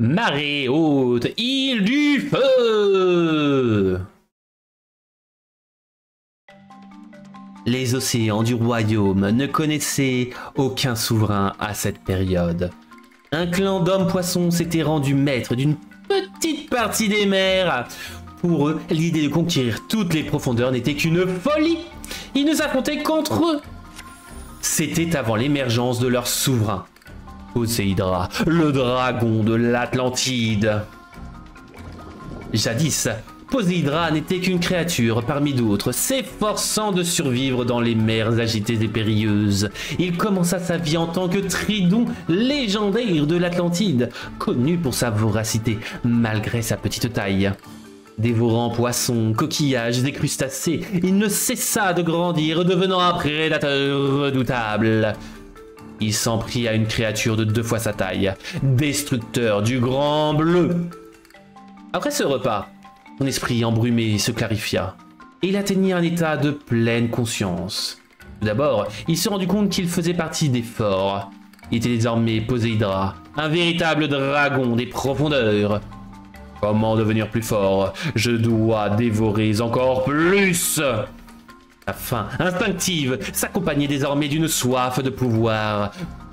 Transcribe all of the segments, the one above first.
Marée haute, île du feu! Les océans du royaume ne connaissaient aucun souverain à cette période. Un clan d'hommes-poissons s'était rendu maître d'une petite partie des mers. Pour eux, l'idée de conquérir toutes les profondeurs n'était qu'une folie. Ils ne s'affrontaient qu'entre eux. C'était avant l'émergence de leur souverain, Poséidra, le dragon de l'Atlantide. Jadis, Poséidra n'était qu'une créature parmi d'autres, s'efforçant de survivre dans les mers agitées et périlleuses. Il commença sa vie en tant que tridon légendaire de l'Atlantide, connu pour sa voracité malgré sa petite taille. Dévorant poissons, coquillages et crustacés, il ne cessa de grandir, devenant un prédateur redoutable. Il s'en prit à une créature de 2 fois sa taille, destructeur du Grand Bleu. Après ce repas, son esprit embrumé se clarifia, et il atteignit un état de pleine conscience. Tout d'abord, il se rendit compte qu'il faisait partie des forts. Il était désormais Poséidra, un véritable dragon des profondeurs. Comment devenir plus fort? Je dois dévorer encore plus. Sa faim instinctive s'accompagnait désormais d'une soif de pouvoir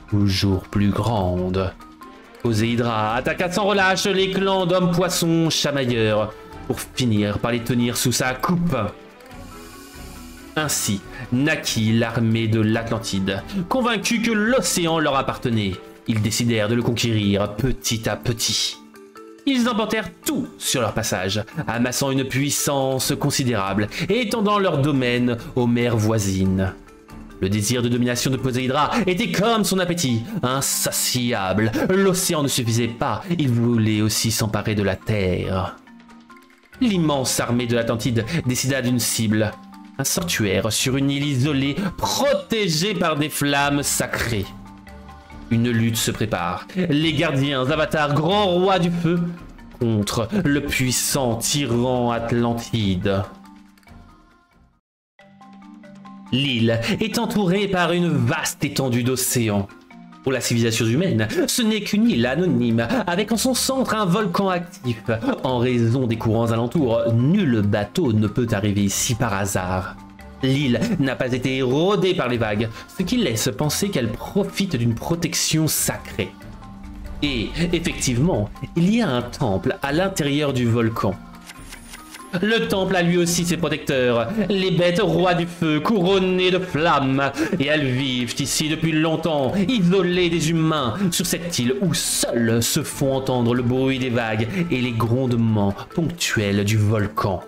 toujours plus grande. Poséidra attaqua sans relâche les clans d'hommes-poissons chamailleurs pour finir par les tenir sous sa coupe. Ainsi naquit l'armée de l'Atlantide. Convaincus que l'océan leur appartenait, ils décidèrent de le conquérir petit à petit. Ils emportèrent tout sur leur passage, amassant une puissance considérable et étendant leur domaine aux mers voisines. Le désir de domination de Poséidra était comme son appétit, insatiable. L'océan ne suffisait pas, il voulait aussi s'emparer de la terre. L'immense armée de l'Atlantide décida d'une cible, un sanctuaire sur une île isolée, protégée par des flammes sacrées. Une lutte se prépare. Les gardiens avatars grands rois du feu contre le puissant tyran Atlantide. L'île est entourée par une vaste étendue d'océan. Pour la civilisation humaine, ce n'est qu'une île anonyme, avec en son centre un volcan actif. En raison des courants alentours, nul bateau ne peut arriver ici par hasard. L'île n'a pas été érodée par les vagues, ce qui laisse penser qu'elle profite d'une protection sacrée. Et effectivement, il y a un temple à l'intérieur du volcan. Le temple a lui aussi ses protecteurs, les bêtes rois du feu couronnées de flammes, et elles vivent ici depuis longtemps, isolées des humains, sur cette île où seuls se font entendre le bruit des vagues et les grondements ponctuels du volcan.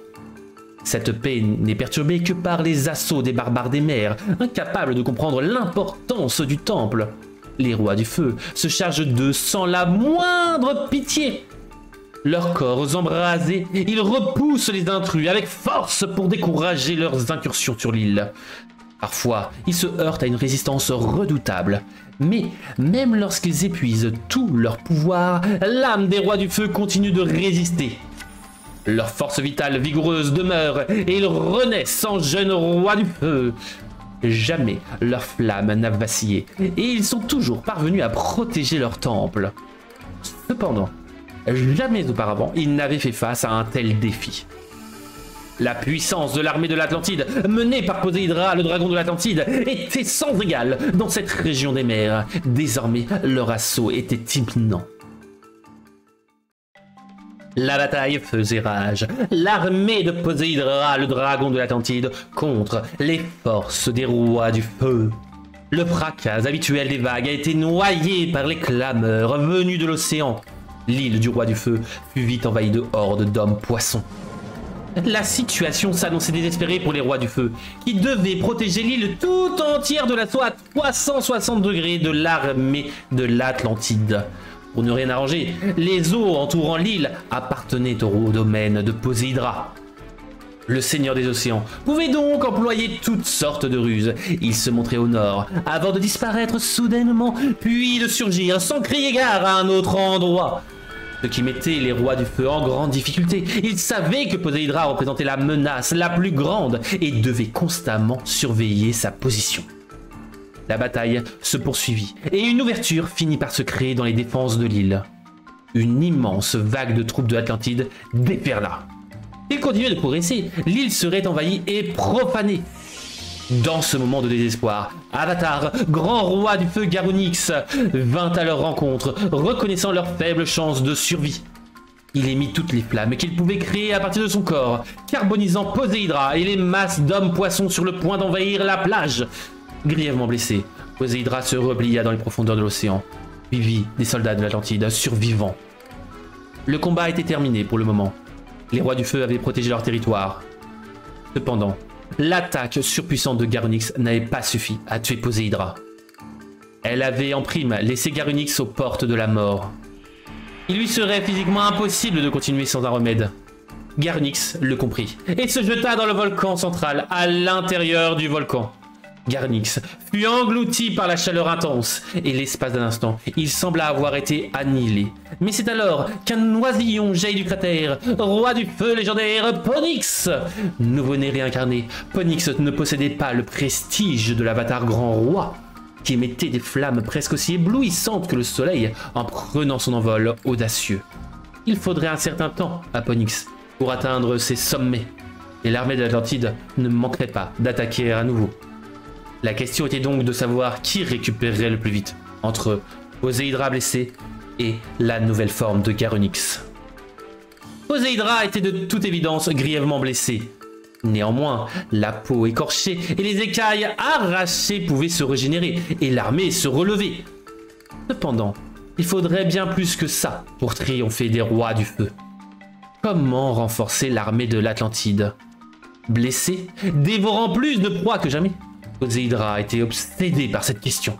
Cette paix n'est perturbée que par les assauts des barbares des mers, incapables de comprendre l'importance du temple. Les rois du feu se chargent d'eux sans la moindre pitié. Leurs corps embrasés, ils repoussent les intrus avec force pour décourager leurs incursions sur l'île. Parfois, ils se heurtent à une résistance redoutable. Mais même lorsqu'ils épuisent tout leur pouvoir, l'âme des rois du feu continue de résister. Leur force vitale vigoureuse demeure et ils renaissent en jeunes rois du feu. Jamais leur flamme n'a vacillé et ils sont toujours parvenus à protéger leur temple. Cependant, jamais auparavant ils n'avaient fait face à un tel défi. La puissance de l'armée de l'Atlantide, menée par Poséidra, le dragon de l'Atlantide, était sans égal dans cette région des mers. Désormais, leur assaut était imminent. La bataille faisait rage. L'armée de Poséidra, le dragon de l'Atlantide, contre les forces des rois du feu. Le fracas habituel des vagues a été noyé par les clameurs venues de l'océan. L'île du roi du feu fut vite envahie de hordes d'hommes-poissons. La situation s'annonçait désespérée pour les rois du feu, qui devaient protéger l'île tout entière de l'assaut à 360 degrés de l'armée de l'Atlantide. Pour ne rien arranger, les eaux entourant l'île appartenaient au domaine de Poséidra. Le seigneur des océans pouvait donc employer toutes sortes de ruses. Il se montrait au nord, avant de disparaître soudainement, puis de surgir sans crier gare à un autre endroit. Ce qui mettait les rois du feu en grande difficulté. Ils savaient que Poséidra représentait la menace la plus grande et devaient constamment surveiller sa position. La bataille se poursuivit et une ouverture finit par se créer dans les défenses de l'île. une immense vague de troupes de l'Atlantide déferla. S'il continuait de progresser, l'île serait envahie et profanée. Dans ce moment de désespoir, Avatar, grand roi du feu Garunix, vint à leur rencontre, reconnaissant leur faible chance de survie. Il émit toutes les flammes qu'il pouvait créer à partir de son corps, carbonisant Poséidra et les masses d'hommes-poissons sur le point d'envahir la plage. Grièvement blessé, Poséidra se replia dans les profondeurs de l'océan, suivi des soldats de l'Atlantide survivants. Le combat était terminé pour le moment. Les rois du feu avaient protégé leur territoire. Cependant, l'attaque surpuissante de Garunix n'avait pas suffi à tuer Poséidra. Elle avait en prime laissé Garunix aux portes de la mort. Il lui serait physiquement impossible de continuer sans un remède. Garunix le comprit et se jeta dans le volcan central à l'intérieur du volcan. Garunix fut englouti par la chaleur intense et l'espace d'un instant, il sembla avoir été annihilé. Mais c'est alors qu'un oisillon jaillit du cratère, roi du feu légendaire Ponyx. Nouveau-né réincarné, Ponyx ne possédait pas le prestige de l'avatar grand roi, qui émettait des flammes presque aussi éblouissantes que le soleil en prenant son envol audacieux. Il faudrait un certain temps à Ponyx pour atteindre ses sommets, et l'armée de l'Atlantide ne manquerait pas d'attaquer à nouveau. La question était donc de savoir qui récupérerait le plus vite, entre Poséidra blessé et la nouvelle forme de Garunix. Poséidra était de toute évidence grièvement blessé. Néanmoins, la peau écorchée et les écailles arrachées pouvaient se régénérer et l'armée se relever. Cependant, il faudrait bien plus que ça pour triompher des rois du feu. Comment renforcer l'armée de l'Atlantide? Blessé, dévorant plus de proies que jamais, Poséidra était obsédé par cette question.